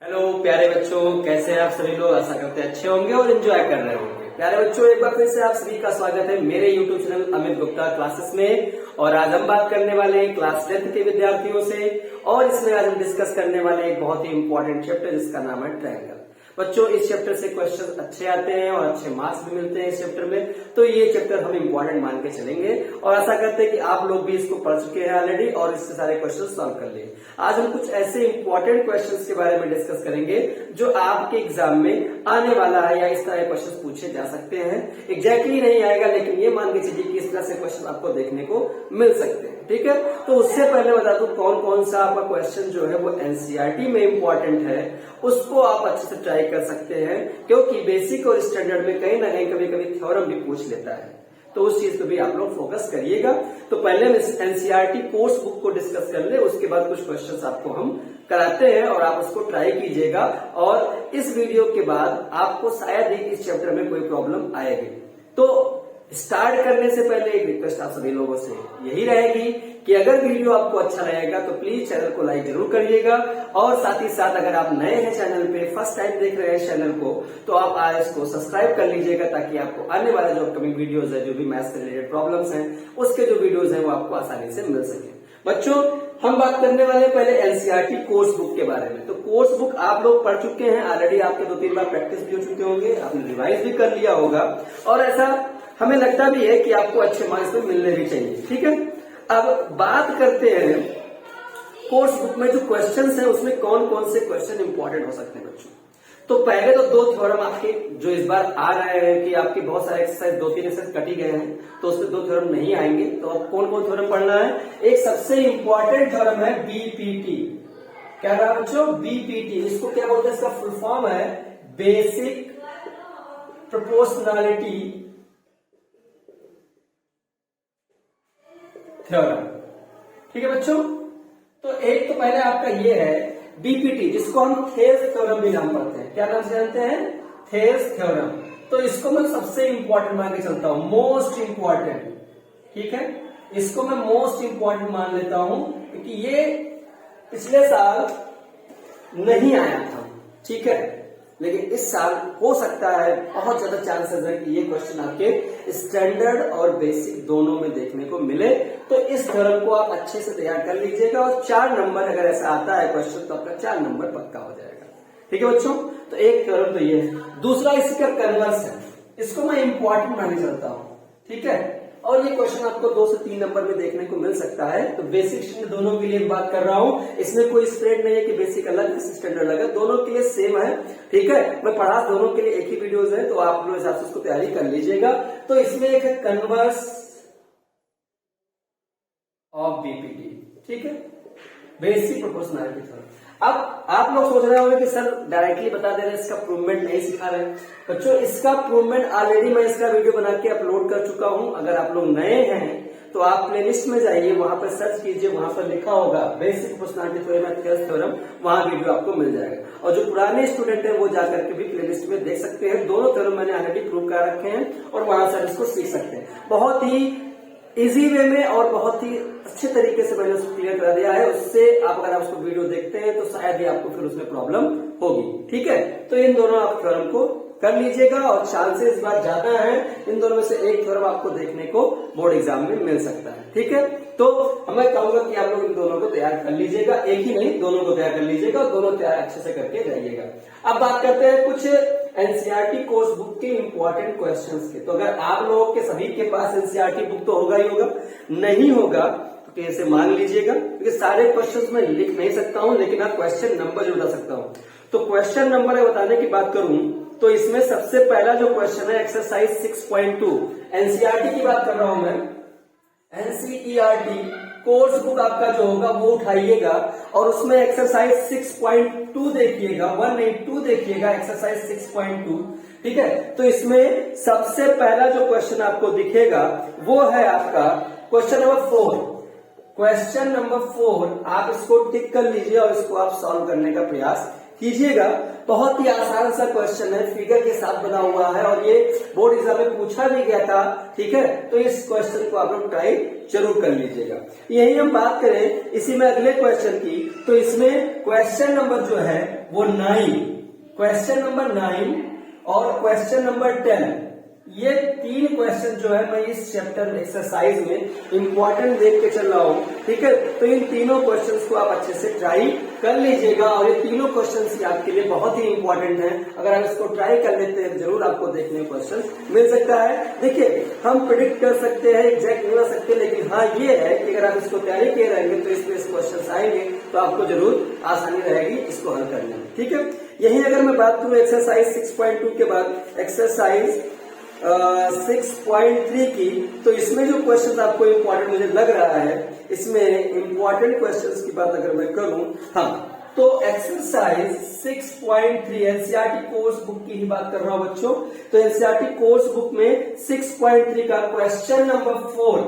Hello प्यारे बच्चों, कैसे हैं आप सभी लोग। आशा करते हैं अच्छे होंगे और एंजॉय कर रहे होंगे। प्यारे बच्चों, एक बार फिर से आप सभी का स्वागत है मेरे YouTube channel Amit Gupta classes में। और आज हम बात करने वाले हैं क्लास 10th के विद्यार्थियों से। और इसमें आज हम डिस्कस करने वाले एक बहुत ही इंपॉर्टेंट चैप्टर जिसका नाम है ट्रायंगल। बच्चों, इस चैप्टर से क्वेश्चन अच्छे आते हैं और अच्छे मार्क्स भी मिलते हैं इस चैप्टर में, तो ये चैप्टर हम इंपॉर्टेंट मान के चलेंगे। और आशा करते हैं कि आप लोग भी इसको पढ़ चुके हैं ऑलरेडी और इससे सारे क्वेश्चन सॉल्व कर लिए। आज हम कुछ ऐसे इंपॉर्टेंट क्वेश्चंस के बारे में डिस्कस करेंगे जो आपके एग्जाम में आने वाला है या इस तरह के क्वेश्चन पूछे जा सकते हैं। एग्जैक्टली नहीं आएगा, लेकिन ये मान के चलिए कि इस तरह से क्वेश्चन आपको देखने को मिल सकते हैं। ठीक है, तो उससे पहले बता दूं कौन कौन सा आपका क्वेश्चन जो है वो एनसीईआरटी में इंपॉर्टेंट है, उसको आप अच्छे से ट्राई कर सकते हैं। क्योंकि बेसिक और स्टैंडर्ड में कहीं ना कहीं कभी कभी थ्योरम भी पूछ लेता है, तो उस चीज पे भी आप लोग फोकस करिएगा। तो पहले हम एनसीईआरटी कोर्स बुक को डिस्कस कर ले, उसके बाद कुछ क्वेश्चंस आपको हम कराते हैं और आप उसको ट्राई कीजिएगा। और इस वीडियो के बाद आपको शायद ही इस चैप्टर में कोई प्रॉब्लम आएगी। तो स्टार्ट करने से पहले एक रिक्वेस्ट आप सभी लोगों से यही रहेगी कि अगर वीडियो आपको अच्छा लगेगा तो प्लीज चैनल को लाइक जरूर करिएगा। और साथ ही साथ अगर आप नए हैं चैनल पे, फर्स्ट टाइम देख रहे हैं चैनल को, तो आप आज इसको सब्सक्राइब कर लीजिएगा ताकि आपको आने वाले जो अपकमिंग वीडियोस है, जो भी मैथ्स से रिलेटेड प्रॉब्लम्स हैं, उसके जो वीडियोस हैं वो आपको आसानी से मिल सके। बच्चों, हम बात करने वाले पहले एनसीईआरटी कोर्स बुक के बारे में। तो कोर्स बुक आप लोग पढ़ चुके हैं ऑलरेडी, आपके 2-3 बार प्रैक्टिस भी हो चुके होंगे, आपने रिवाइज भी कर लिया होगा और ऐसा हमें लगता भी है कि आपको अच्छे मार्क्स में मिलने भी चाहिए। ठीक है, अब बात करते हैं कोर्स बुक में जो क्वेश्चंस हैं उसमें कौन कौन से क्वेश्चन इंपॉर्टेंट हो सकते हैं बच्चों। तो पहले तो 2 थ्योरम आपके जो इस बार आ रहे हैं कि आपके बहुत सारे एक्सरसाइज 2-3 एक्सरसाइज कट ही गए हैं, तो उसमें 2 थ्योरम नहीं आएंगे। तो अब कौन कौन थ्योरम पढ़ना है। एक सबसे इंपॉर्टेंट थ्योरम है बीपीटी। क्या रहा बच्चों, बीपीटी। इसको क्या बोलते हैं, इसका फुल फॉर्म है बेसिक प्रोपोर्शनैलिटी थ्योरम। ठीक है बच्चों, तो एक तो पहले आपका ये है बीपीटी, जिसको हम थेल्स थ्योरम भी नाम पढ़ते हैं। क्या नाम से जानते हैं, थेल्स थ्योरम। तो इसको मैं सबसे इंपॉर्टेंट मान के चलता हूं, मोस्ट इंपॉर्टेंट। ठीक है, इसको मैं मोस्ट इंपॉर्टेंट मान लेता हूं क्योंकि ये पिछले साल नहीं आया था। ठीक है, लेकिन इस साल हो सकता है, बहुत ज्यादा चांसेस है कि ये क्वेश्चन आपके स्टैंडर्ड और बेसिक दोनों में देखने को मिले। तो इस थ्योरम को आप अच्छे से तैयार कर लीजिएगा और 4 नंबर अगर ऐसा आता है क्वेश्चन तो आपका 4 नंबर पक्का हो जाएगा। ठीक है बच्चों, तो एक थ्योरम तो ये है। दूसरा इसका कन्वर्स है, इसको मैं इंपॉर्टेंट माने चलता हूं। ठीक है, और ये क्वेश्चन आपको 2 से 3 नंबर में देखने को मिल सकता है। तो बेसिक स्टैंडर्ड दोनों के लिए बात कर रहा हूं, इसमें कोई स्प्रेड नहीं है कि बेसिक अलग है स्टैंडर्ड अलग है, दोनों के लिए सेम है। ठीक है, मैं पढ़ा दोनों के लिए एक ही वीडियोस है, तो आप लोग हिसाब से उसको तैयारी कर लीजिएगा। तो इसमें एक है कन्वर्स ऑफ बीपीटी। ठीक है, बेसिक प्रोपोर्शनैलिटी थ्योरम। अब आप लोग सोच रहे होंगे कि सर डायरेक्टली बता दे रहे हैं, इसका प्रूवमेंट नहीं सिखा रहे। बच्चों, इसका प्रूवमेंट ऑलरेडी मैं इसका वीडियो बना के अपलोड कर चुका हूं। अगर आप लोग नए हैं तो आप प्लेलिस्ट में जाइए, वहां पर सर्च कीजिए, वहां पर लिखा होगा बेसिक प्रोपोर्शनैलिटी थ्योरम, वहां वीडियो आपको मिल जाएगा। और जो पुराने स्टूडेंट है वो जाकर के भी प्लेलिस्ट में देख सकते हैं। दोनों थ्योरम मैंने ऑलरेडी प्रूव कर रखे हैं और वहां से इसको सीख सकते हैं। बहुत ही इजी वे में और बहुत ही अच्छे तरीके से मैंने उसको क्लियर करा दिया है। उससे आप अगर आप उसको वीडियो देखते हैं तो शायद ही आपको फिर उसमें प्रॉब्लम होगी। ठीक है, तो इन दोनों आप थ्योरम को कर लीजिएगा और चांसेस इस बार ज्यादा है इन दोनों में से एक थ्योरम आपको देखने को बोर्ड एग्जाम में मिल सकता है। ठीक है, तो मैं कहूंगा कि आप लोग इन दोनों को तैयार कर लीजिएगा, एक ही नहीं दोनों को तैयार कर लीजिएगा और दोनों तैयार अच्छे से करके जाइएगा। अब बात करते हैं कुछ एनसीईआरटी कोर्स बुक के इंपॉर्टेंट क्वेश्चंस के। तो अगर आप लोगों के सभी के पास एनसीईआरटी बुक तो होगा ही होगा, नहीं होगा तो कैसे मान लीजिएगा, क्योंकि सारे क्वेश्चंस मैं लिख नहीं सकता हूं, लेकिन आप क्वेश्चन नंबर जो बता सकता हूं। तो क्वेश्चन नंबर बताने की बात करूं तो इसमें सबसे पहला जो क्वेश्चन है एक्सरसाइज 6.2, एनसीईआरटी की बात कर रहा हूं मैं। एनसीईआरटी कोर्स बुक आपका जो होगा वो उठाइएगा और उसमें एक्सरसाइज 6.2 देखिएगा, 182 देखिएगा, एक्सरसाइज 6.2। ठीक है, तो इसमें सबसे पहला जो क्वेश्चन आपको दिखेगा वो है आपका क्वेश्चन नंबर 4। क्वेश्चन नंबर 4 आप इसको टिक कर लीजिए और इसको आप सॉल्व करने का प्रयास कीजिएगा। बहुत ही आसान सा क्वेश्चन है, फिगर के साथ बना हुआ है और ये बोर्ड एग्जाम में पूछा भी गया था। ठीक है, तो इस क्वेश्चन को आप लोग ट्राई जरूर कर लीजिएगा। यही हम बात करें इसी में अगले क्वेश्चन की, तो इसमें क्वेश्चन नंबर जो है वो 9, क्वेश्चन नंबर 9 और क्वेश्चन नंबर 10, ये 3 क्वेश्चन जो है मैं इस चैप्टर एक्सरसाइज में इंपॉर्टेंट देख के चल रहा हूं। ठीक है, तो इन तीनों क्वेश्चंस को आप अच्छे से ट्राई कर लीजिएगा और ये तीनों क्वेश्चंस आपके लिए बहुत ही इंपॉर्टेंट हैं। अगर आप इसको ट्राई कर लेते हैं जरूर आपको देखने को क्वेश्चन मिल सकता है। देखिए, हम प्रिडिक्ट कर सकते हैं, एग्जैक्ट नहीं हो सकते, लेकिन हाँ ये है कि अगर आप इसको तैयारी किए रहेंगे तो इसमें क्वेश्चन आएंगे तो आपको जरूर आसानी रहेगी इसको हल करने में। ठीक है, यही अगर मैं बात करूं एक्सरसाइज 6.2 के बाद एक्सरसाइज 6.3 की, तो इसमें जो क्वेश्चन आपको इम्पोर्टेंट मुझे लग रहा है, इसमें इम्पोर्टेंट क्वेश्चंस की बात अगर मैं करूं, हाँ, तो एक्सरसाइज 6.3 एनसीईआरटी कोर्स बुक की ही बात कर रहा हूं बच्चों। तो एनसीईआरटी कोर्स बुक में 6.3 का क्वेश्चन नंबर 4,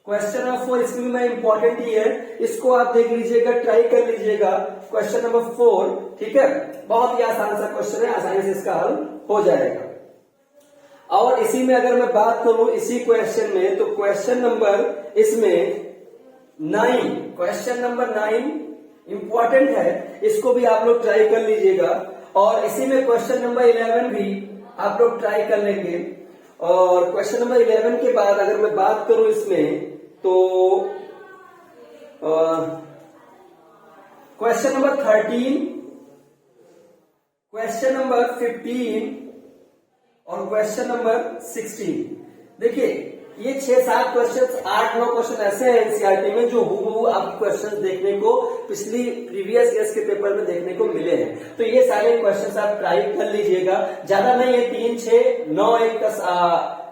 क्वेश्चन नंबर 4 इसमें भी मैं इंपॉर्टेंट ही है, इसको आप देख लीजिएगा, ट्राई कर लीजिएगा। क्वेश्चन नंबर 4, ठीक है, बहुत ही आसान सा क्वेश्चन है, आसानी से इसका हल हो जाएगा। और इसी में अगर मैं बात करूं इसी क्वेश्चन में, तो क्वेश्चन नंबर इसमें 9, क्वेश्चन नंबर 9 इंपॉर्टेंट है, इसको भी आप लोग ट्राई कर लीजिएगा। और इसी में क्वेश्चन नंबर 11 भी आप लोग ट्राई कर लेंगे। और क्वेश्चन नंबर 11 के बाद अगर मैं बात करूं इसमें, तो क्वेश्चन नंबर 13, क्वेश्चन नंबर 15 और क्वेश्चन नंबर 16। देखिए, ये 6-7 क्वेश्चन, 8-9 क्वेश्चन ऐसे हैं एनसीईआरटी में जो हूबहू आपको क्वेश्चन देखने को पिछली प्रीवियस ईयर्स के पेपर में देखने को मिले हैं। तो ये सारे क्वेश्चन आप ट्राई कर लीजिएगा, ज्यादा नहीं है, 3, 6, 9, 1, 10,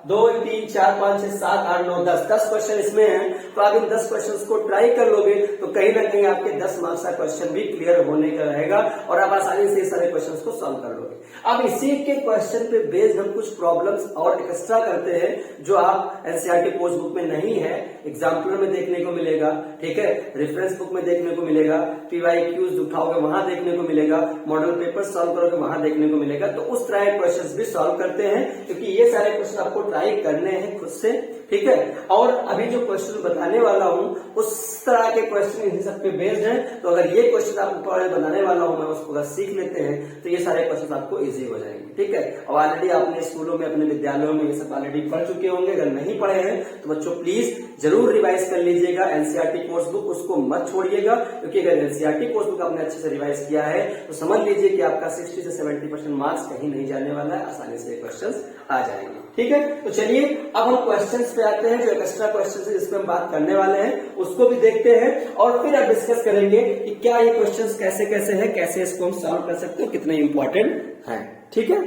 2, 3, 4, 5, 6, 7, 8, 9, 10 क्वेश्चन इसमें हैं। तो आप इन 10 क्वेश्चंस को ट्राई कर लोगे तो कहीं ना कहीं आपके 10 मार्क्स का क्वेश्चन भी क्लियर होने का रहेगा और आप आसानी से सारे क्वेश्चंस को सॉल्व कर लोगे। अब इसी के क्वेश्चन पे बेस्ड हम कुछ प्रॉब्लम्स और एक्स्ट्रा करते हैं जो आप एनसीईआरटी कोर्स बुक में नहीं है, एग्जाम्पलर में देखने को मिलेगा। ठीक है, रेफरेंस बुक में देखने को मिलेगा, पीवाईक्यूज उठाओगे वहां देखने को मिलेगा, मॉडल पेपर सॉल्व करोगे वहां देखने को मिलेगा। तो उस तरह के क्वेश्चन भी सॉल्व करते हैं, क्योंकि ये सारे क्वेश्चन आपको ट्राई करने हैं खुद से। ठीक है, और अभी जो क्वेश्चन बताने वाला हूं उस तरह के क्वेश्चन इन सब पे बेस्ड हैं। तो अगर ये क्वेश्चन आप ऊपर बनाने वाला हूं मैं उसको अगर सीख लेते हैं तो ये सारे क्वेश्चन आपको इजी हो जाएंगे। ठीक है, और ऑलरेडी आपने स्कूलों में अपने विद्यालयों में ये सब ऑलरेडी पढ़ चुके होंगे। अगर नहीं पढ़े हैं तो बच्चों प्लीज जरूर रिवाइज कर लीजिएगा एनसीईआरटी कोर्स बुक, उसको मत छोड़िएगा, क्योंकि अगर एनसीईआरटी कोर्स बुक आपने अच्छे से रिवाइज किया है तो समझ लीजिए कि आपका 60 से 70% मार्क्स कहीं नहीं जाने वाला है, आसानी से क्वेश्चन आ जाएंगे। ठीक है, तो चलिए अब हम क्वेश्चंस पे आते हैं, जो एक्स्ट्रा क्वेश्चंस है जिसपे हम बात करने वाले हैं उसको भी देखते हैं और फिर अब डिस्कस करेंगे कि क्या ये क्वेश्चंस कैसे कैसे है, कैसे इसको हम सॉल्व कर सकते हैं, कितने इंपॉर्टेंट है। ठीक है,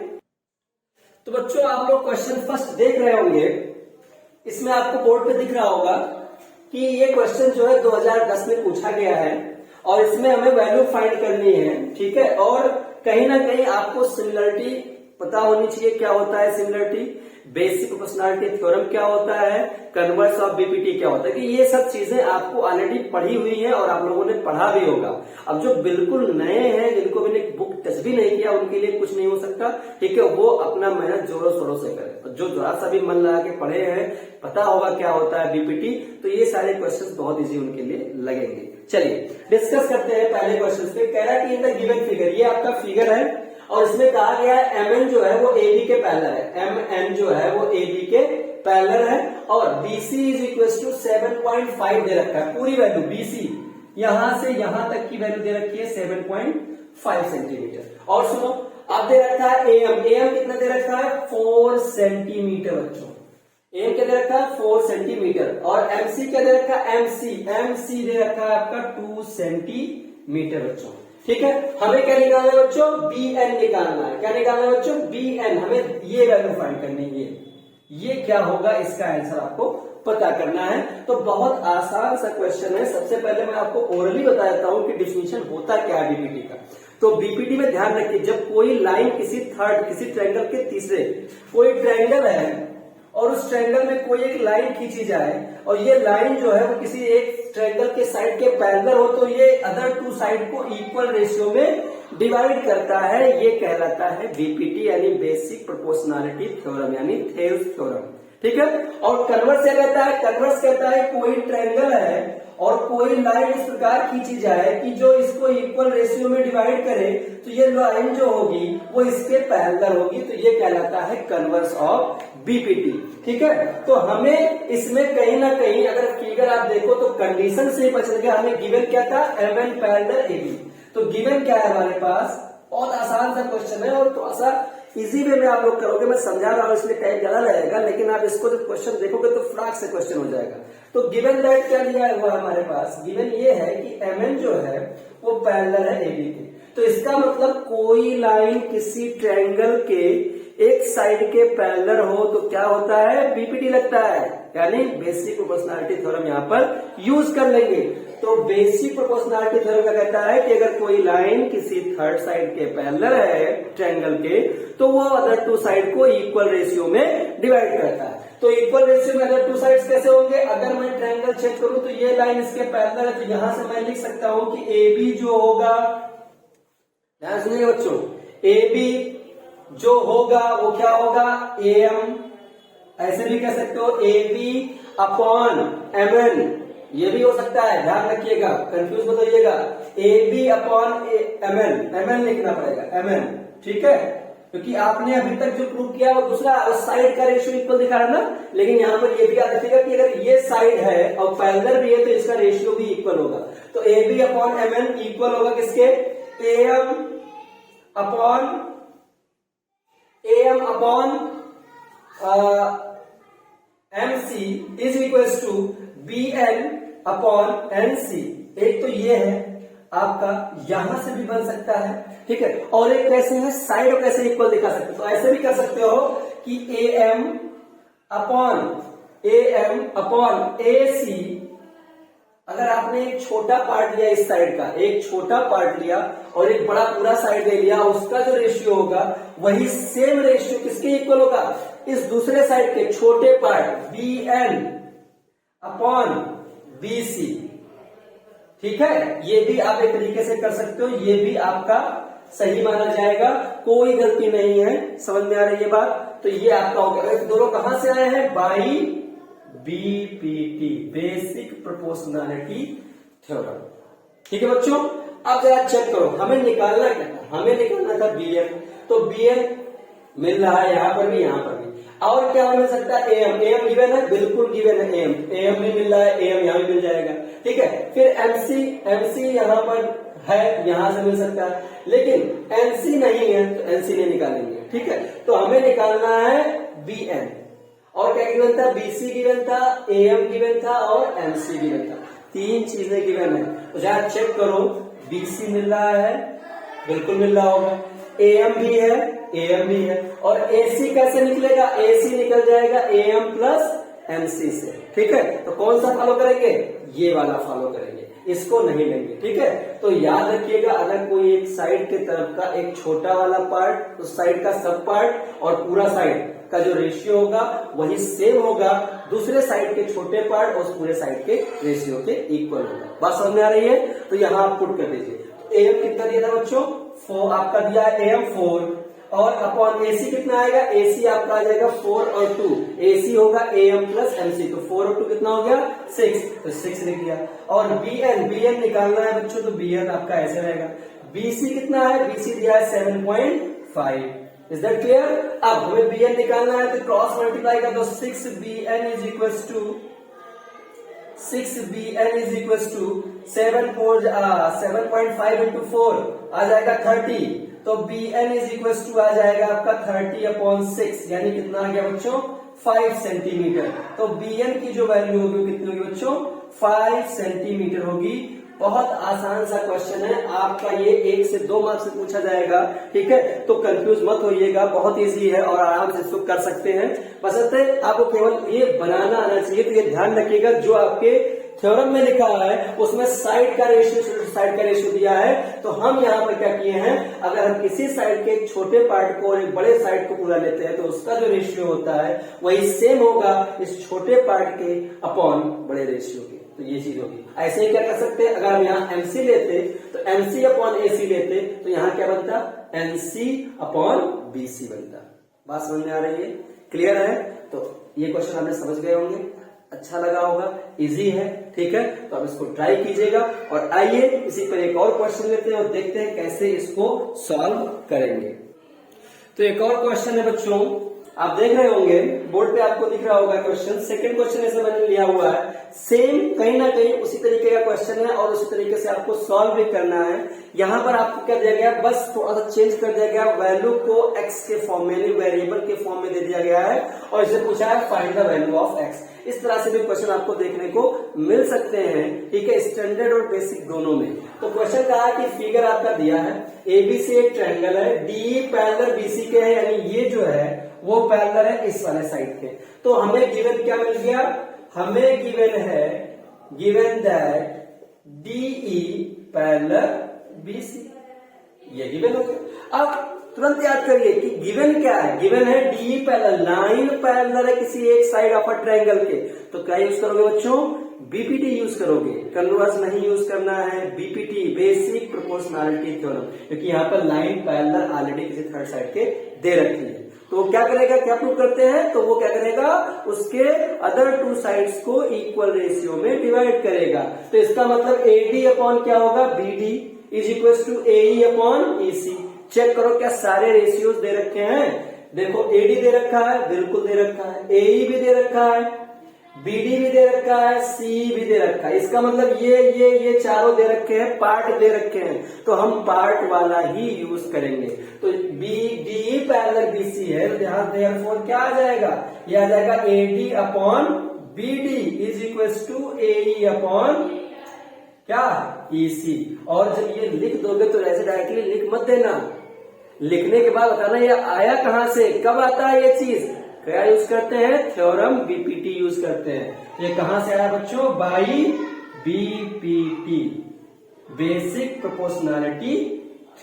तो बच्चों आप लोग क्वेश्चन फर्स्ट देख रहे होंगे, इसमें आपको बोर्ड पे दिख रहा होगा कि ये क्वेश्चन जो है 2010 में पूछा गया है और इसमें हमें वैल्यू फाइंड करनी है। ठीक है, और कहीं ना कहीं आपको सिमिलरिटी पता होनी चाहिए, क्या होता है सिमिलरिटी, बेसिक प्रोपोर्शनलिटी थ्योरम क्या होता है, कन्वर्स ऑफ बीपीटी क्या होता है, कि ये सब चीजें आपको ऑलरेडी पढ़ी हुई है और आप लोगों ने पढ़ा भी होगा। अब जो बिल्कुल नए हैं, जिनको मैंने बुक टच भी नहीं किया, उनके लिए कुछ नहीं हो सकता। ठीक है, वो अपना मेहनत जोरों शोरों से करें, और जो जरा सा भी मन लगा के पढ़े हैं, पता होगा क्या होता है बीपीटी, तो ये सारे क्वेश्चन बहुत ईजी उनके लिए लगेंगे। चलिए डिस्कस करते हैं पहले क्वेश्चन पे। कह रहा है कि इन द गिवन फिगर, ये आपका फिगर है और इसमें कहा गया है एमएन जो है वो एबी के पैरेलल है, एमएन जो है वो एबी के पैरेलल है और बीसी इज इक्वल टू 7.5 दे रखा है, पूरी वैल्यू बीसी यहां से यहां तक की वैल्यू दे रखी है 7.5 सेंटीमीटर। और सुनो, अब दे रखा है एएम, एएम कितना दे रखा है 4 सेंटीमीटर बच्चों, एम क्या दे रखा है 4 सेंटीमीटर और एमसी क्या दे रखा है एमसी, एमसी दे रखा है आपका 2 सेंटीमीटर बच्चों। ठीक है, हमें क्या निकालना है बच्चों, बी एन निकालना है। क्या निकालना है बच्चों, बी एन, हमें ये वैल्यू फाइंड करनी है। ये क्या होगा, इसका आंसर आपको पता करना है। तो बहुत आसान सा क्वेश्चन है। सबसे पहले मैं आपको ओरली बता देता हूं कि डिफिनीशन होता क्या है बीपीटी का। तो बीपीटी में ध्यान रखिए, जब कोई लाइन किसी ट्रायंगल के तीसरे, कोई ट्रायंगल है और उस ट्रायंगल में कोई एक लाइन खींची जाए और ये लाइन जो है वो किसी एक ट्रायंगल के साइड के पैरेलल हो तो ये अदर टू साइड को इक्वल रेशियो में डिवाइड करता है, ये कहलाता है बीपीटी यानी बेसिक प्रोपोर्शनैलिटी थ्योरम यानी थेल्स थ्योरम। ठीक है। और कन्वर्स क्या कहता है? कन्वर्स कहता है कोई ट्रायंगल है और कोई लाइन इस प्रकार खींची जाए कि जो इसको इक्वल रेशियो में डिवाइड करे तो ये लाइन जो होगी वो इसके पैरेलल होगी, तो ये कहलाता है कन्वर्स ऑफ बीपीटी। ठीक है। तो हमें इसमें कहीं ना कहीं अगर फिगर आप देखो तो कंडीशन से पता चल गया हमें गिवन क्या था, एमएन पैरेलल एबी। तो गिवन क्या है हमारे पास, बहुत आसान सा क्वेश्चन है और थोड़ा सा इजी वे में आप लोग करोगे, मैं समझा रहा हूं इसलिए टाइम ज्यादा लगेगा, लेकिन आप इसको जब क्वेश्चन देखोगे तो फटाक से क्वेश्चन हो जाएगा। तो गिवन दैट क्या लिया हुआ हमारे पास, गिवन ये है कि एमएन जो है वो पैरेलल है एबी के। तो इसका मतलब कोई लाइन किसी ट्रायंगल के एक साइड के पैरेलल हो तो क्या होता है, बीपीटी लगता है, यानी बेसिक प्रोपोर्शनैलिटी थ्योरम यहां पर यूज कर लेंगे। तो बेसिक प्रोपोर्शनैलिटी थ्योरम क्या कहता है कि अगर कोई लाइन किसी थर्ड साइड के पैरेलल है ट्रायंगल के तो वो अदर टू साइड को इक्वल रेशियो में डिवाइड करता है। तो इक्वल रेशियो में अदर टू साइड्स कैसे होंगे, अगर मैं ट्रायंगल चेक करूं तो ये लाइन इसके पैरेलल है तो यहां से मैं लिख सकता हूं कि ए बी जो होगा, ध्यान सुनिए बच्चों, ए बी जो होगा वो क्या होगा, ए एम, ऐसे भी कह सकते हो A B upon M N, ये भी हो सकता है, ध्यान रखिएगा, कंफ्यूज मत होइएगा। A B upon M N लिखना पड़ेगा, एम एन। ठीक है, क्योंकि आपने अभी तक जो प्रूव किया वो दूसरा उस साइड का रेशियो इक्वल दिखा रहा ना, लेकिन यहाँ पर ये भी याद रखिएगा कि अगर ये साइड है और पैरेलल भी है तो इसका रेशियो भी इक्वल होगा। तो A B upon M N equal होगा किसके, A M upon M C is equal to B N upon N C. एक तो ये है आपका, यहां से भी बन सकता है। ठीक है, और एक कैसे है, साइड और कैसे इक्वल दिखा सकते हो, तो ऐसे भी कर सकते हो कि ए एम अपॉन ए सी। अगर आपने एक छोटा पार्ट लिया इस साइड का, एक छोटा पार्ट लिया और एक बड़ा पूरा साइड ले लिया, उसका जो रेशियो होगा वही सेम रेशियो किसके इक्वल होगा, इस दूसरे साइड के छोटे part B N upon B C. ठीक है, ये भी आप एक तरीके से कर सकते हो, ये भी आपका सही माना जाएगा, कोई गलती नहीं है। समझ में आ रही है बात? तो ये आपका हो गया। दोनों कहां से आए हैं, by BPT, basic proportionality theorem. ठीक है बच्चों, अब जरा चेक करो हमें निकालना क्या था, हमें निकालना था बीएन। तो बीएन मिल रहा है यहां पर भी, यहां पर भी। और क्या मिल सकता है, एम, एम गिवन है, बिल्कुल गिवन है, एम भी मिल रहा है, एम यहां भी मिल जाएगा। ठीक है, फिर एमसी यहां पर है, यहां से मिल सकता है, लेकिन एनसी नहीं है तो एनसी नहीं निकालेंगे। ठीक है, तो हमें निकालना है बीएन। और क्या गिवन था, बीसी गिवन था, एएम गिवन था और एमसी गिवन था, तीन चीजें गिवन है। तो जरा चेक करो, बीसी मिल रहा है, बिल्कुल मिल रहा होगा, एएम भी है, एएम भी है, और एसी कैसे निकलेगा, एसी निकल जाएगा एएम प्लस एमसी से। ठीक है, तो कौन सा फॉलो करेंगे, ये वाला फॉलो करेंगे, इसको नहीं लेंगे। ठीक है, तो याद रखिएगा अगर कोई एक साइड के तरफ का एक छोटा वाला पार्ट, उस साइड का सब पार्ट और पूरा साइड का जो रेशियो होगा वही सेम होगा दूसरे साइड के छोटे पार्ट और उस पूरे साइड के रेशियो के इक्वल होगा। बात समझ में आ रही है? तो यहां आप पुट कर दीजिए। एम कितना दिया था बच्चों, 4 आपका दिया है, एम 4 और अपॉन एसी कितना आएगा, एसी आपका आ जाएगा 4 और 2, एसी होगा एएम प्लस एमसी, तो 4 और 2 कितना हो गया 6, तो 6 लिख दिया। और बीएन निकालना है बच्चों, तो बीएन आपका ऐसे रहेगा। बीसी कितना है, बीसी दिया है 7.5। Is that clear? अब हमें बीएन निकालना है तो क्रॉस मल्टीप्लाई कर दो, 6bn is equal to 7.5 into 4 आ जाएगा 30, तो bn इज इक्वल टू आ जाएगा आपका 30/6, यानी कितना आ गया बच्चों 5 सेंटीमीटर। तो bn की जो वैल्यू होगी कितनी होगी बच्चों, 5 सेंटीमीटर होगी। बहुत आसान सा क्वेश्चन है आपका, ये 1 से 2 मार्क्स से पूछा जाएगा। ठीक है, तो कंफ्यूज मत होइएगा, बहुत इजी है और आराम से इसको कर सकते हैं। बशर्ते आपको केवल ये बनाना आना चाहिए। तो ये ध्यान रखिएगा, जो आपके थ्योरम में लिखा है उसमें साइड का रेशियो दिया है, तो हम यहाँ पर क्या किए हैं, अगर हम किसी साइड के एक छोटे पार्ट को और एक बड़े साइड को पूरा लेते हैं तो उसका जो रेशियो होता है वही सेम होगा इस छोटे पार्ट के अपॉन बड़े रेशियो के। तो ये चीज होगी। ऐसे ही क्या कर सकते हैं, अगर हम यहाँ एमसी लेते तो एमसी अपॉन एसी लेते तो यहाँ क्या बनता, एनसी अपॉन बीसी बनता। बात समझ में आ रही है, क्लियर है? तो ये क्वेश्चन आपने समझ गए होंगे, अच्छा लगा होगा, इजी है, ठीक है? तो आप इसको ट्राई कीजिएगा। और आइए इसी पर एक और क्वेश्चन लेते हैं और देखते हैं कैसे इसको सॉल्व करेंगे। तो एक और क्वेश्चन है बच्चों, आप देख रहे होंगे बोर्ड पे आपको दिख रहा होगा क्वेश्चन। सेकंड क्वेश्चन ऐसे मैंने लिया हुआ है, सेम कहीं ना कहीं उसी तरीके का क्वेश्चन है और उसी तरीके से आपको सॉल्व भी करना है। यहाँ पर आपको क्या दिया गया, बस थोड़ा सा चेंज कर दिया गया, वैल्यू को एक्स के फॉर्म में, वेरिएबल के फॉर्म में दे दिया गया है और इसे पूछा है find the value of x. इस तरह से भी क्वेश्चन आपको देखने को मिल सकते हैं, ठीक है, स्टैंडर्ड और बेसिक दोनों में। तो क्वेश्चन कहा है कि फिगर आपका दिया है, एबीसी एक ट्रायंगल है, डी पैरेलल बीसी के है, यानी ये जो है वो पैरेलल है इस वाले साइड के। तो हमें गिवन क्या मिल गया, हमें गिवन है, given that DE parallel BC, ये गिवन हो गया। अब तुरंत याद करिए कि गिवन क्या है, गिवन है डी पैरेलल, लाइन पैरेलल है किसी एक साइड ऑफ अ ट्रायंगल के। तो क्या यूज करोगे बच्चों, बीपीटी यूज करोगे, कन्वर्स नहीं यूज करना है, बीपीटी बेसिक प्रोपोर्शनैलिटी थ्योरम, क्योंकि यहाँ पर लाइन पैरेलल ऑलरेडी किसी थर्ड साइड के दे रखी है। तो क्या करेगा, क्या प्रूव करते हैं, तो वो क्या करेगा, उसके अदर टू साइड्स को इक्वल रेशियो में डिवाइड करेगा। तो इसका मतलब एडी अपॉन क्या होगा, BD is equal to AE upon EC. Check करो क्या सारे रेशियोज दे रखे हैं, देखो एडी दे रखा है, बिल्कुल दे रखा है, एई भी दे रखा है, बीडी भी दे रखा है, सी भी दे रखा है। इसका मतलब ये चारों दे रखे हैं, पार्ट दे रखे हैं, तो हम पार्ट वाला ही यूज करेंगे। तो बी डी पैरेलल बीसी है, तो यहाँ देयरफॉर क्या आ जाएगा, ये आ जाएगा AD upon BD is equal to AE upon क्या, ईसी। और जब ये लिख दोगे तो ऐसे डायरेक्टली लिख मत देना, लिखने के बाद बताना ये आया कहां से, कब आता है ये चीज, क्या यूज करते हैं, थ्योरम बीपीटी यूज करते हैं। ये कहां से आया बच्चों, by BPT, basic proportionality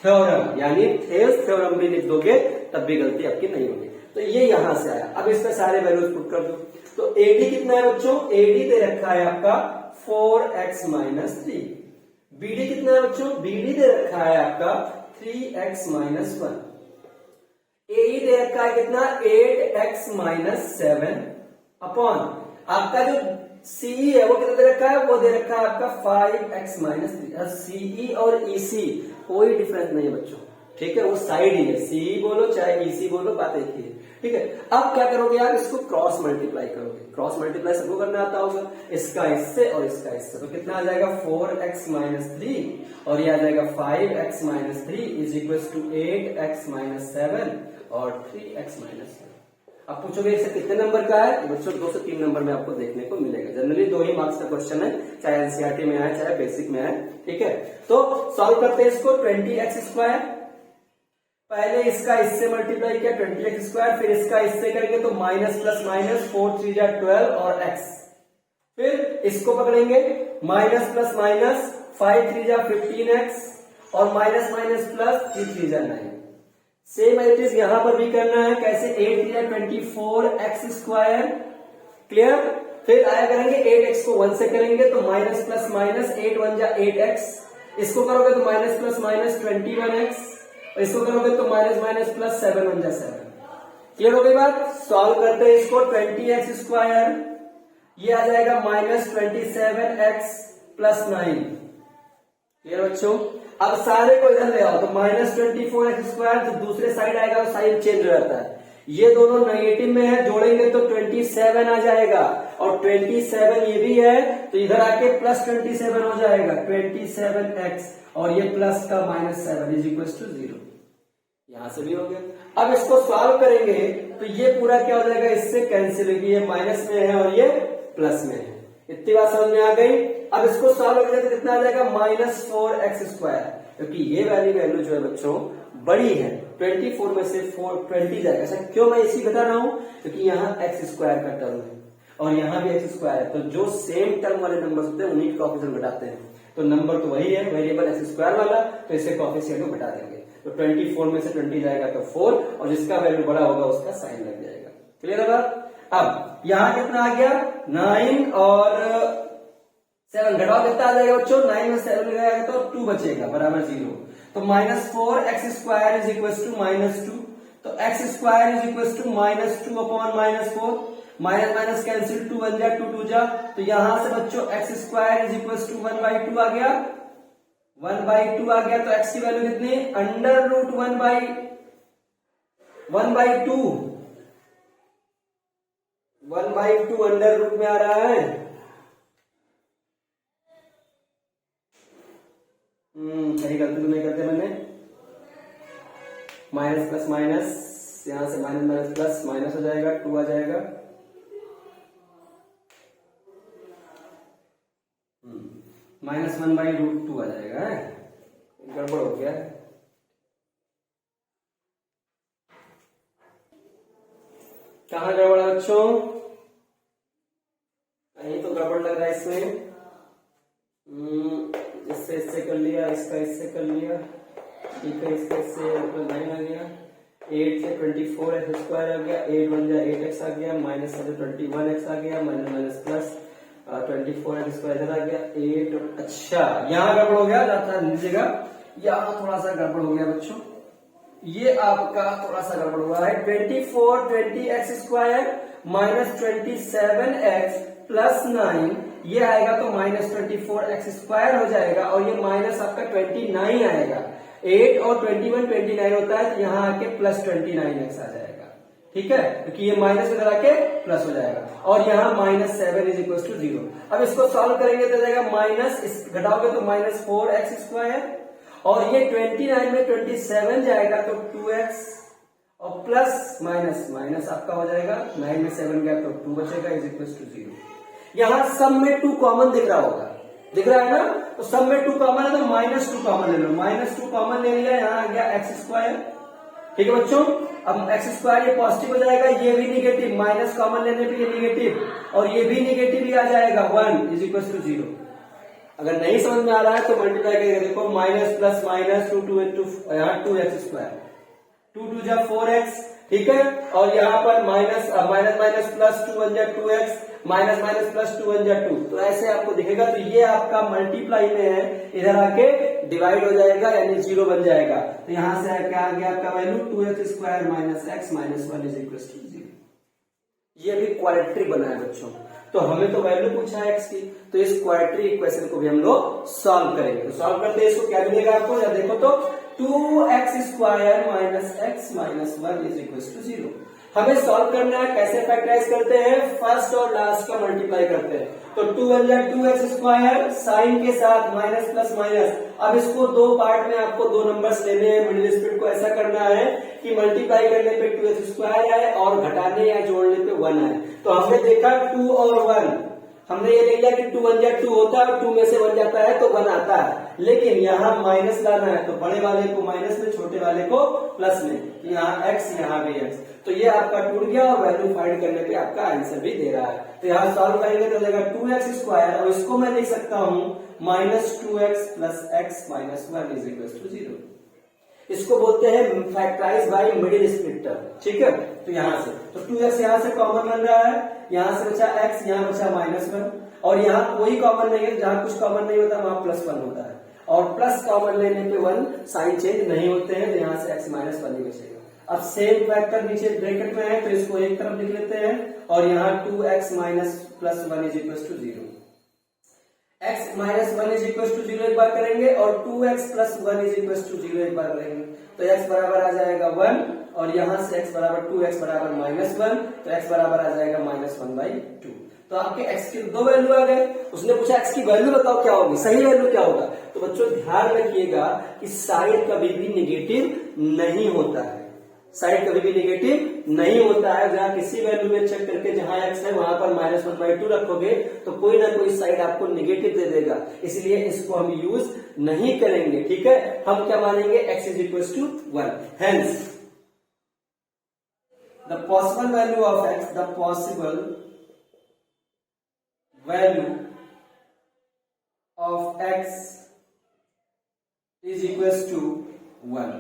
theorem, यानी थेल्स थ्योरम भी लिख दोगे तब भी गलती आपकी नहीं होगी। तो ये यहां से आया। अब इसमें सारे वैल्यूज पुट कर दो। तो एडी कितना है बच्चों, एडी दे रखा है आपका 4x माइनस 3। बीडी कितना है बच्चों, बीडी दे रखा है आपका 3x माइनस 1। एई दे रखा है कितना, 8x माइनस 7 अपॉन आपका जो सीई है वो कितना दे रखा है, वो दे रखा है आपका 5x माइनस 3। सीई और ईसी कोई डिफरेंस नहीं है बच्चों, ठीक है, वो साइड ही है, सीई बोलो चाहे ईसी बोलो, बात एक ही है, ठीक है। अब क्या करोगे आप, इसको क्रॉस मल्टीप्लाई करोगे। क्रॉस मल्टीप्लाई सबको करना आता होगा, इसका इससे और इसका इससे, तो कितना आ जाएगा 4x माइनस 3 और ये आ जाएगा 5x minus 3 is equal to 8x minus 7 और 3x माइनस 7। अब पूछोगे इससे कितने नंबर का है, बच्चों 2 से 3 नंबर में आपको देखने को मिलेगा। जनरली 2 ही मार्क्स का क्वेश्चन है, चाहे एनसीईआरटी में आए चाहे बेसिक में आए, ठीक है। तो सॉल्व करते हैं इसको, 20x स्क्वायर, पहले इसका इससे मल्टीप्लाई किया 20x स्क्वायर, फिर इसका इससे करेंगे तो माइनस प्लस माइनस 4 3 12 और x, फिर इसको पकड़ेंगे माइनस प्लस माइनस 5 3 15x और minus minus plus 3 3 9। Same as यहां पर भी करना है, कैसे 8 3 24x स्क्वायर, क्लियर। फिर आया करेंगे 8x को 1 से करेंगे तो माइनस प्लस माइनस 8 1 8x, इसको करोगे तो माइनस प्लस माइनस 21x, इसको करोगे तो माइनस माइनस प्लस 7 1 7। क्लियर हो गई बात। सॉल्व करते हैं इसको, 20x स्क्वायर ये आ जाएगा माइनस 27x प्लस 9। क्लियर बच्चों। अब सारे को इधर ले आओ तो माइनस 24x स्क्वायर, जो दूसरे साइड आएगा वो साइन चेंज रहता है, ये दोनों नेगेटिव में है, जोड़ेंगे तो 27 आ जाएगा और 27 ये भी है तो इधर आके प्लस 27 हो जाएगा 27x और ये प्लस का माइनस 7 इज इक्वल टू 0। यहां से भी हो गया। अब इसको सॉल्व करेंगे तो ये पूरा क्या हो जाएगा, इससे कैंसिल होगी, ये माइनस में है और ये प्लस में है। इतनी बात समझ में आ गई। अब इसको सॉल्व करेंगे तो कितना आ जाएगा माइनस 4x स्क्वायर, क्योंकि ये वाली वैल्यू जो है बच्चों बड़ी है, 24 में से 4 20 जाएगा। ऐसा क्यों मैं इसी बता रहा हूं, क्योंकि यहाँ x स्क्वायर का टर्म है और यहाँ भी एक्स स्क्वायर है, तो जो सेम टर्म वाले नंबर होते हैं उन्हीं के कोएफिशिएंट घटाते हैं। तो नंबर तो वही है वेरिएबल एक्स स्क्वायर वाला, तो इसके कोएफिशिएंट को घटा देंगे। तो 24 में से 20 जाएगा तो 4, और जिसका वैल्यू बड़ा होगा उसका साइन लग जाएगा। क्लियर है बात? अब यहाँ कितना आ गया 9 और 7 घटाओ कितना आ जाएगा बच्चों, 9 में 7 लगाएगा तो 2 बचेगा बराबर 0। तो -4 x square is equal to -2, तो x square is equal to -2 upon -4, minus minus cancel, 2 1 जा 2 2 जा, तो यहां से बच्चों x square is equal to 1/2 आ गया, 1/2 आ गया। तो एक्स की वैल्यू कितनी, अंडर रूट 1/2, 1/2 अंडर रूट में आ रहा है। सही गलती तो नहीं करते मैंने, माइनस प्लस माइनस, यहां से माइनस माइनस प्लस माइनस हो जाएगा, 2 आ जाएगा, -1/√2 आ जाएगा। गड़बड़ हो गया, कहाँ गड़बड़ है बच्चों, कहीं तो गड़बड़ लग रहा है इसमें। इससे इससे कर लिया, इसका इससे कर लिया, ठीक है, इसका इससे 9 आ गया, 8 से 24 एक्स स्क्वायर आ गया, 8 1 जा 8 एक्स आ गया, माइनस से 21 एक्स आ गया, minus minus plus 24 x square आ गया 8। अच्छा यहाँ गड़बड़ हो गया, जाता लीजिएगा, यहाँ थोड़ा सा गड़बड़ हो गया बच्चों, ये आपका थोड़ा सा गड़बड़ हुआ है। 20 x square minus 27 x plus 9, ये आएगा तो -24 एक्स स्क्वायर हो जाएगा, और ये माइनस आपका 29 आएगा। 8 और 21 29 होता है, तो यहाँ आके प्लस 29 एक्स आ जाएगा, ठीक है, क्योंकि ये माइनस में आके प्लस हो जाएगा, और यहाँ -7 इज इक्वल टू 0। अब इसको सॉल्व करेंगे तो जाएगा माइनस, घटाओगे तो -4 एक्स स्क्वायर, और ये 29 में 27 जाएगा तो 2x, और प्लस माइनस माइनस आपका हो जाएगा, 9 में 7 गया तो 2 बचेगा, इज इक्वल टू 0। यहाँ सब में 2 कॉमन दिख रहा होगा, दिख रहा है ना, तो सब में 2 कॉमन है तो -2 कॉमन ले लो, -2 कॉमन ले लिया, यहाँ आ गया एक्स स्क्वायर, ठीक है बच्चों। अब एक्स स्क्वायर ये पॉजिटिव हो जाएगा, ये भी निगेटिव, माइनस कॉमन लेने पे ये निगेटिव, और ये भी निगेटिव ही आ जाएगा, 1 इज इक्वल टू 0। अगर नहीं समझ में आ रहा है तो मल्टीप्लाई करके देखो, माइनस प्लस माइनस 2 यहाँ 2x स्क्वायर, 2 2 जा 4x, ठीक है, और यहाँ पर माइनस माइनस माइनस प्लस 2 1 जा 2x, माइनस माइनस प्लस 2 1 जा 2, तो ऐसे आपको दिखेगा। तो ये आपका मल्टीप्लाई में है, इधर आके डिवाइड हो जाएगा, यानी 0 बन जाएगा। तो यहाँ से क्या आ गया आपका value, 2x square minus x minus 1 is equal to 0। ये भी क्वाड्रेटिक बना है बच्चों, तो हमें तो वैल्यू पूछा है x की, तो इस क्वाड्रेटिक इक्वेशन को भी हम लोग सॉल्व करेंगे। तो सॉल्व करते हैं, इसको क्या मिलेगा आपको, या देखो तो 2x square minus x minus 1 is equal to 0। हमें सॉल्व करना है, कैसे फैक्टराइज करते हैं, फर्स्ट और लास्ट का मल्टीप्लाई करते हैं। तो 2 1 जा 2x स्क्वायर, साइन के साथ माइनस प्लस माइनस। अब इसको 2 पार्ट में आपको 2 नंबर्स लेने हैं, मिडिल स्प्लिट को ऐसा करना है कि मल्टीप्लाई करने पे 2x स्क्वायर आए और घटाने या जोड़ने पे 1 आए। तो हमने देखा 2 और 1, हमने ये देख लिया कि 2 1 जा 2 होता है, 2 में से 1 जाता है तो 1 आता है, लेकिन यहाँ माइनस लाना है, तो बड़े वाले को माइनस में, छोटे वाले को प्लस में, यहाँ x यहाँ भी x, तो ये आपका टूट गया, और वैल्यू फाइंड करने पे आपका आंसर भी दे रहा है। तो यहाँ सॉल्व करेंगे तो जाएगा 2x स्क्वायर, और इसको मैं लिख सकता हूँ -2x plus x minus 1 is equal to 0। इसको बोलते हैं फैक्टराइज बाय मिडिल स्प्लिटर, ठीक है। तो यहाँ से तो 2x यहाँ से कॉमन बन रहा है, यहाँ से बचा x, यहाँ बचा -1, और यहाँ कोई कॉमन नहीं है, जहाँ कुछ कॉमन नहीं होता वहां +1 होता है, और प्लस कॉमन लेने पे 1 साइन चेंज नहीं होते हैं, तो यहाँ से x माइनस 1 ही बचेगा। अब सेम फैक्टर नीचे ब्रैकेट में है, तो इसको एक तरफ लिख लेते हैं, और यहाँ 2x minus plus 1 is equal to 0, x minus 1 is equal to 0 एक बार करेंगे, और 2x plus 1 is equal to 0 एक बार करेंगे, तो x बराबर आ जाएगा 1, और यहाँ से x बराबर 2x बराबर -1, तो x बराबर आ जाएगा -1/2। तो आपके x की 2 वैल्यू आ गए। उसने पूछा x की वैल्यू बताओ क्या होगी, सही वैल्यू क्या होगा। तो बच्चों ध्यान रखिएगा कि साइन कभी भी निगेटिव नहीं होता है, साइन कभी भी निगेटिव नहीं होता है। जहां किसी वैल्यू में चेक करके जहां x है वहां पर -1/2 रखोगे तो कोई ना कोई साइड आपको निगेटिव दे देगा, इसलिए इसको हम यूज नहीं करेंगे, ठीक है। हम क्या मानेंगे, x is equal to 1। Hence the possible value of x, the possible value of x is equal to 1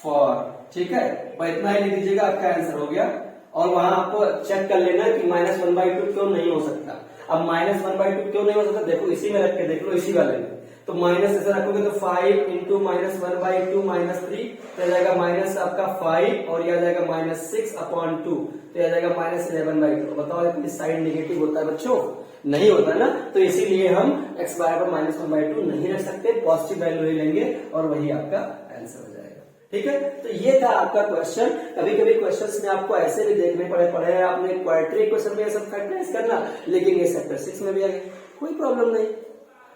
for, ठीक है, पर इतना ही लिख दीजिएगा, आपका आंसर हो गया। और वहां आपको चेक कर लेना कि -1/2 क्यों नहीं हो सकता। अब -1/2 क्यों नहीं हो सकता, देखो इसी में रख के देख लो, इसी वाले में। तो माइनस ऐसे रखोगे तो 5 इंटू -1/2 -3 तो आ जाएगा माइनस आपका 5 और यह आ जाएगा -6/2 तो यह आ जाएगा -11/2। बताओ इस साइड नेगेटिव होता है बच्चों? नहीं होता ना, तो इसीलिए हम x बराबर -1/2 नहीं रख सकते, पॉजिटिव वैल्यू ही लेंगे और वही आपका आंसर हो जाएगा। ठीक है, तो ये था आपका क्वेश्चन। कभी कभी क्वेश्चंस में आपको ऐसे भी देखने पड़े हैं, आपने क्वाड्रेटिक क्वेश्चन में ये सब फैक्टराइज करना, लेकिन ये सेक्टर 6 में भी आ गए, कोई प्रॉब्लम नहीं,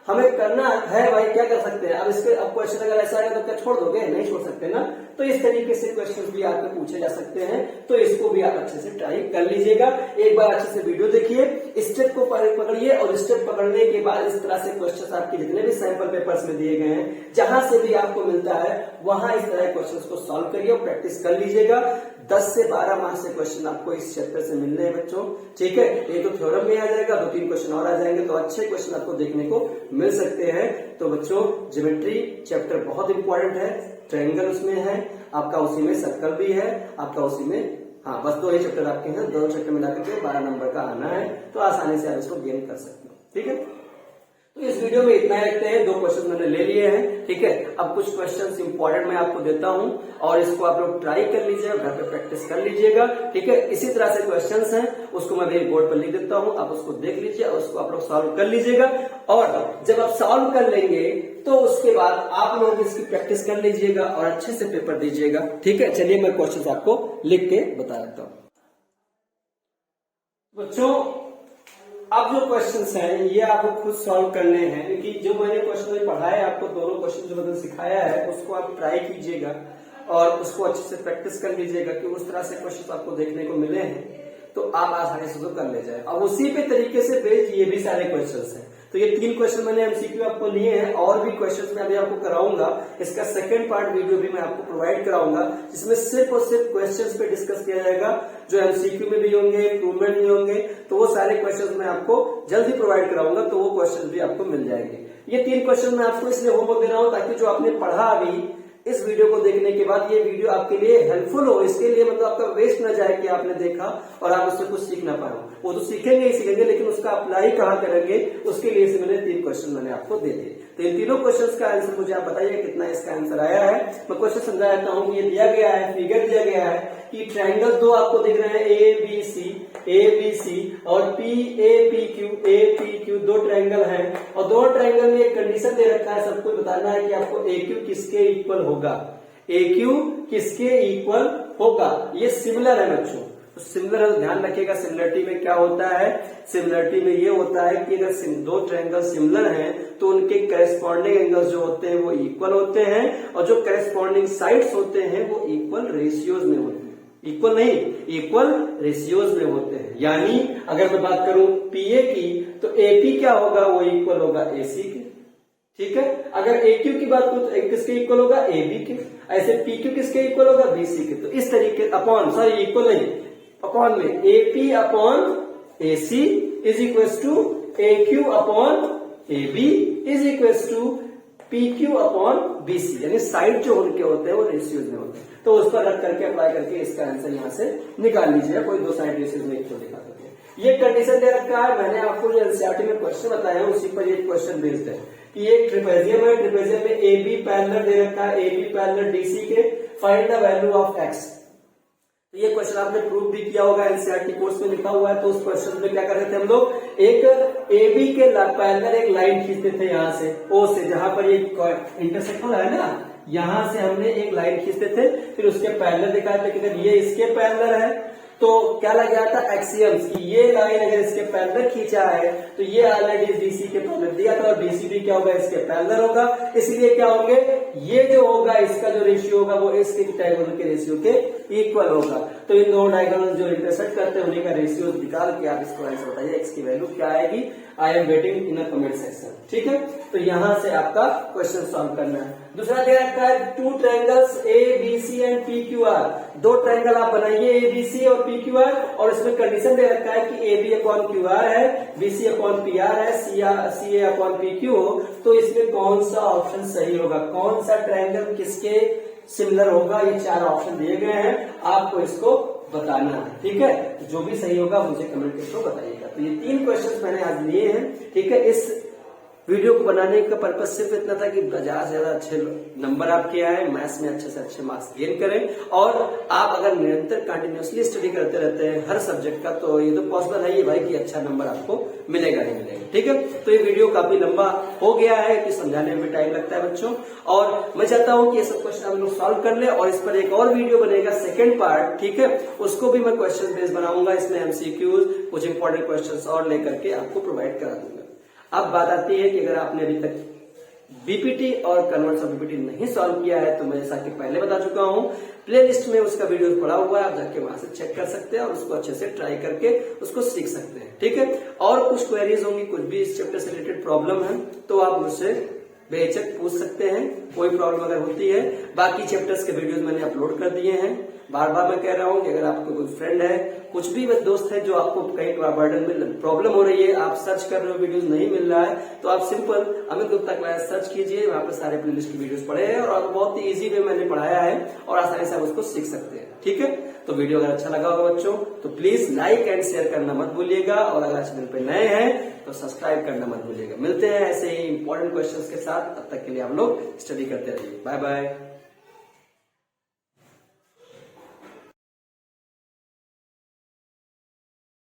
हमें करना है भाई, क्या कर सकते हैं। अब इसके अब क्वेश्चन अगर ऐसा आएगा तो क्या छोड़ दोगे? नहीं छोड़ सकते ना। तो इस तरीके से क्वेश्चंस भी आपको पूछे जा सकते हैं, तो इसको भी आप अच्छे से ट्राई कर लीजिएगा। एक बार अच्छे से वीडियो देखिए, स्टेप को पकड़िए और स्टेप पकड़ने के बाद इस तरह से क्वेश्चंस आपके जितने भी सैंपल पेपर्स में दिए गए हैं, जहां से भी आपको मिलता है वहां इस तरह क्वेश्चंस को सॉल्व करिए और प्रैक्टिस कर लीजिएगा। 10 से 12 मार्क्स से क्वेश्चन आपको इस चैप्टर से मिलने हैं बच्चों, ठीक है। एक तो थ्योरम में आ जाएगा, 2-3 क्वेश्चन और आ जाएंगे, तो अच्छे क्वेश्चन आपको देखने को मिल सकते हैं। तो बच्चों ज्योमेट्री चैप्टर बहुत इंपॉर्टेंट है, ट्रायंगल उसमें है आपका, उसी में सर्कल भी है आपका, उसी में, हाँ बस 2 ही चैप्टर आपके हैं, 2 चैप्टर मिलाकर के 12 नंबर का आना है, तो आसानी से आप इसको गेन कर सकते हो। ठीक है, तो इस वीडियो में इतना ही रखते हैं। 2 क्वेश्चन मैंने ले लिए हैं, ठीक है। अब कुछ क्वेश्चंस इंपॉर्टेंट मैं आपको देता हूं और इसको आप लोग ट्राई कर लीजिएगा, घर पे प्रैक्टिस कर लीजिएगा, ठीक है। इसी तरह से क्वेश्चंस हैं, उसको मैं भी बोर्ड पर लिख देता हूं, आप उसको देख लीजिए और उसको आप लोग सॉल्व कर लीजिएगा। और जब आप सॉल्व कर लेंगे तो उसके बाद आप लोग इसकी प्रैक्टिस कर लीजिएगा और अच्छे से पेपर दीजिएगा, ठीक है। चलिए मैं क्वेश्चन आपको लिख के बता देता हूं बच्चों। अब जो क्वेश्चंस हैं ये आपको खुद सॉल्व करने हैं, क्योंकि जो मैंने क्वेश्चन पढ़ाया है आपको, दोनों क्वेश्चन जो मैंने सिखाया है उसको आप ट्राई कीजिएगा और उसको अच्छे से प्रैक्टिस कर लीजिएगा कि उस तरह से क्वेश्चन आपको देखने को मिले हैं तो आप आसानी से कर ले जाए। अब उसी पे तरीके से बेस्ड ये भी सारे क्वेश्चंस हैं। तो ये 3 क्वेश्चन मैंने एमसीक्यू आपको लिए हैं, और भी क्वेश्चंस मैं अभी आपको कराऊंगा। इसका सेकंड पार्ट वीडियो भी मैं आपको प्रोवाइड कराऊंगा, जिसमें सिर्फ और सिर्फ क्वेश्चंस पे डिस्कस किया जाएगा, जो एमसीक्यू में भी होंगे, इम्प्रूवमेंट भी होंगे। तो वो सारे क्वेश्चंस मैं आपको जल्दी प्रोवाइड कराऊंगा, तो वो क्वेश्चन भी आपको मिल जाएंगे। ये 3 क्वेश्चन मैं आपको इसलिए होमवर्क दे रहा हूं ताकि जो आपने पढ़ा अभी इस वीडियो को देखने के बाद ये वीडियो आपके लिए हेल्पफुल हो, इसके लिए मतलब आपका वेस्ट ना जाए कि आपने देखा और आप उससे कुछ सीख ना पाए। वो तो सीखेंगे ही सीखेंगे, लेकिन उसका अप्लाई कहाँ करेंगे उसके लिए से मैंने 3 क्वेश्चन मैंने आपको दे दिए। तो इन तीनों क्वेश्चंस का आंसर मुझे आप बताइए कितना इसका आंसर आया है। मैं क्वेश्चन समझा देता हूँ। ये दिया गया है, फिगर दिया गया है कि ट्रायंगल 2 आपको दिख रहे हैं, ए बी सी और PAPQ 2 ट्रायंगल हैं, और 2 ट्रायंगल में एक कंडीशन दे रखा है, सबको बताना है कि आपको AQ किसके इक्वल होगा, AQ किसके इक्वल होगा। ये सिमिलर है बच्चों, तो सिमिलर है तो ध्यान रखिएगा। सिमिलरिटी में क्या होता है, सिमिलरिटी में ये होता है कि अगर 2 ट्रायंगल सिमिलर हैं तो उनके करस्पॉन्डिंग एंगल्स जो होते हैं वो इक्वल होते हैं, और जो करस्पॉन्डिंग साइड्स होते हैं वो इक्वल रेशियोज में होते हैं। इक्वल नहीं, इक्वल रेशियोज में होते हैं। यानी अगर मैं बात करूं PA की तो AP क्या होगा, वो इक्वल होगा AC के, ठीक है। अगर AQ की बात करूं तो किसके इक्वल होगा, AB के। ऐसे PQ किसके इक्वल होगा, BC के। तो इस तरीके अपॉन, सॉरी इक्वल नहीं, अपॉन में AP upon AC is equal to AQ upon AB is equal to PQ upon BC, यानी साइड जो उनके होते हैं वो रेशियोज में होते हैं। तो उस पर रख करके अप्लाई करके इसका आंसर यहाँ से निकाल लीजिए, कोई 2 साइड रेशियोज में एक को दिखा करके। ये कंडीशन दे रखा है, मैंने आपको जो एनसीईआरटी में क्वेश्चन बताया है उसी पर ये क्वेश्चन बेस्ड है कि एक ट्रिपेजियम है, ट्रिपेजियम में AB पैरेलल दे रखा है, AB पैरेलल DC के, find the value of X। ये क्वेश्चन आपने प्रूव भी किया होगा, एनसीईआरटी कोर्स में लिखा हुआ है। तो उस क्वेश्चन में क्या कर रहे थे हम लोग, एक AB के पैरेलल एक लाइन खींचते थे यहाँ से O से, जहां पर ये इंटरसेक्ट हो रहा है ना, यहां से हमने एक लाइन खींचते थे, फिर उसके पैरेलल दिखाते थे कि अगर ये इसके पैरेलल है तो क्या लग गया था, एक्सियम्स की ये लाइन अगर इसके पैरेलल खींचा है तो ये ऑलरेडी DC के पैरेलल दिया था, और DC भी क्या होगा, इसके पैरेलल होगा। इसलिए क्या होंगे, ये जो होगा इसका जो रेशियो होगा वो इसके डायगोनल के रेशियो के इक्वल होगा। तो इन 2 डायगोनल जो इंटरसेक्ट करते हैं उन्हीं का रेशियो निकाल के आप इसको आंसर बताइए X की वैल्यू क्या आएगी। I am waiting in a comment section, ठीक है। तो यहां से आपका क्वेश्चन सॉल्व करना है। दूसरा दे रखा है 2 ट्रायंगल्स ABC एंड PQR। दो ट्रायंगल आप बनाइए एबीसी और पीक्यूआर, और इसमें कंडीशन दे रखा है कि एबी अपॉन क्यूआर है, बीसी अपॉन पीआर है, सीए अपॉन पीक्यू हो, तो इसमें कौन सा ऑप्शन सही होगा, कौन सा ट्रायंगल किसके सिमिलर होगा। ये चार ऑप्शन दिए गए हैं, आपको इसको बताना है, ठीक है। जो भी सही होगा मुझे कमेंट करके बताइएगा। तो ये 3 क्वेश्चंस मैंने आज लिए हैं, ठीक है। इस वीडियो को बनाने का पर्पज सिर्फ इतना था कि ज्यादा से ज्यादा अच्छे नंबर आपके आए, मैथ्स में अच्छे से अच्छे मार्क्स गेन करें, और आप अगर निरंतर कंटिन्यूअसली स्टडी करते रहते हैं हर सब्जेक्ट का, तो ये तो पॉसिबल है ही भाई कि अच्छा नंबर आपको मिलेगा ही मिलेगा, ठीक है। तो ये वीडियो काफी लंबा हो गया है कि समझाने में टाइम लगता है बच्चों, और मैं चाहता हूं कि ये सब क्वेश्चन हम लोग सॉल्व कर ले, और इस पर एक और वीडियो बनेगा सेकेंड पार्ट, ठीक है। उसको भी मैं क्वेश्चन बेस बनाऊंगा, इसमें एमसीक्यूज कुछ इंपॉर्टेंट क्वेश्चन और लेकर के आपको प्रोवाइड करा दूंगा। अब बात आती है कि अगर आपने अभी तक बीपीटी और कन्वर्ट्स ऑफ बीपीटी नहीं सॉल्व किया है, तो मैं जैसा कि पहले बता चुका हूं, प्लेलिस्ट में उसका वीडियो पड़ा हुआ है, आप जाके वहां से चेक कर सकते हैं और उसको अच्छे से ट्राई करके उसको सीख सकते हैं, ठीक है। और कुछ क्वेरीज होंगी, कुछ भी इस चैप्टर से रिलेटेड प्रॉब्लम है, तो आप मुझसे बेहिचक पूछ सकते हैं, कोई प्रॉब्लम अगर होती है। बाकी चैप्टर्स के वीडियोस मैंने अपलोड कर दिए हैं। बार बार मैं कह रहा हूं कि अगर आपको कोई फ्रेंड है, कुछ भी दोस्त है जो आपको कहीं बर्डन में प्रॉब्लम हो रही है, आप सर्च कर रहे हो वीडियोस नहीं मिल रहा है, तो आप simple Amit Gupta class search कीजिए, वहां पर सारे प्लेलिस्ट की वीडियोस पड़े हैं, और बहुत ही इजी वे मैंने पढ़ाया है और आसानी से आप उसको सीख सकते हैं, ठीक है। तो वीडियो अगर अच्छा लगा होगा बच्चों, तो प्लीज लाइक एंड शेयर करना मत भूलिएगा, और अगर चैनल पे नए हैं तो सब्सक्राइब करना मत भूलिएगा। मिलते हैं ऐसे ही इंपॉर्टेंट क्वेश्चंस के साथ, तब तक के लिए आप लोग स्टडी करते रहिए। Bye bye.